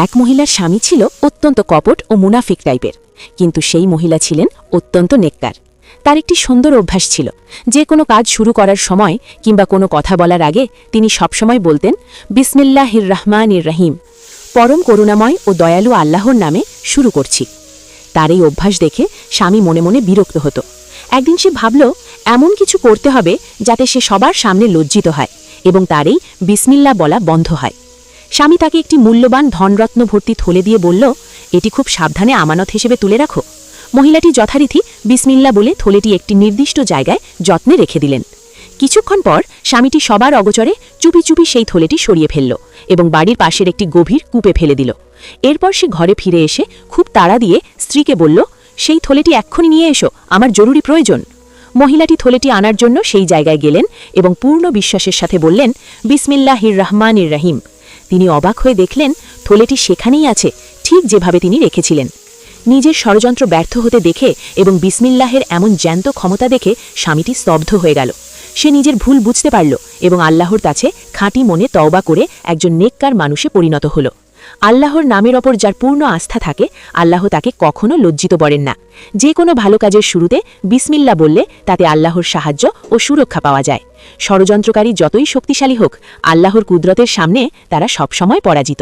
এক মহিলার স্বামী ছিল অত্যন্ত কপট ও মুনাফিক টাইপের, কিন্তু সেই মহিলা ছিলেন অত্যন্ত নেককার। তার একটি সুন্দর অভ্যাস ছিল, যে কোনো কাজ শুরু করার সময় কিংবা কোনো কথা বলার আগে তিনি সবসময় বলতেন, বিসমিল্লাহির রহমানির রহিম, পরম করুণাময় ও দয়ালু আল্লাহর নামে শুরু করছি। তার এই অভ্যাস দেখে স্বামী মনে মনে বিরক্ত হতো। একদিন সে ভাবল, এমন কিছু করতে হবে যাতে সে সবার সামনে লজ্জিত হয় এবং তার এই বিসমিল্লা বলা বন্ধ হয়। স্বামী তাকে একটি মূল্যবান ধনরত্ন ভর্তি থলে দিয়ে বলল, এটি খুব সাবধানে আমানত হিসেবে তুলে রাখো। মহিলাটি যথারীতি বিসমিল্লা বলে থলেটি একটি নির্দিষ্ট জায়গায় যত্নে রেখে দিলেন। কিছুক্ষণ পর স্বামীটি সবার অগোচরে চুপি চুপি সেই থলেটি সরিয়ে ফেলল এবং বাড়ির পাশের একটি গভীর কূপে ফেলে দিল। এরপর সে ঘরে ফিরে এসে খুব তাড়া দিয়ে স্ত্রীকে বলল, সেই থলেটি এক্ষুনি নিয়ে এসো, আমার জরুরি প্রয়োজন। মহিলাটি থলেটি আনার জন্য সেই জায়গায় গেলেন এবং পূর্ণ বিশ্বাসের সাথে বললেন, বিসমিল্লাহির রহমানির রহিম। তিনি অবাক হয়ে দেখলেন, থলেটি সেখানেই আছে, ঠিক যেভাবে তিনি রেখেছিলেন। নিজের ষড়যন্ত্র ব্যর্থ হতে দেখে এবং বিসমিল্লাহের এমন জ্যান্ত ক্ষমতা দেখে স্বামীটি স্তব্ধ হয়ে গেল। সে নিজের ভুল বুঝতে পারল এবং আল্লাহর কাছে খাঁটি মনে তওবা করে একজন নেককার মানুষে পরিণত হল। আল্লাহর নামের ওপর যার পূর্ণ আস্থা থাকে, আল্লাহ তাকে কখনো লজ্জিত করেন না। যে কোনো ভালো কাজের শুরুতে বিসমিল্লা বললে তাতে আল্লাহর সাহায্য ও সুরক্ষা পাওয়া যায়। ষড়যন্ত্রকারী যতই শক্তিশালী হোক, আল্লাহর কুদরতের সামনে তারা সবসময় পরাজিত।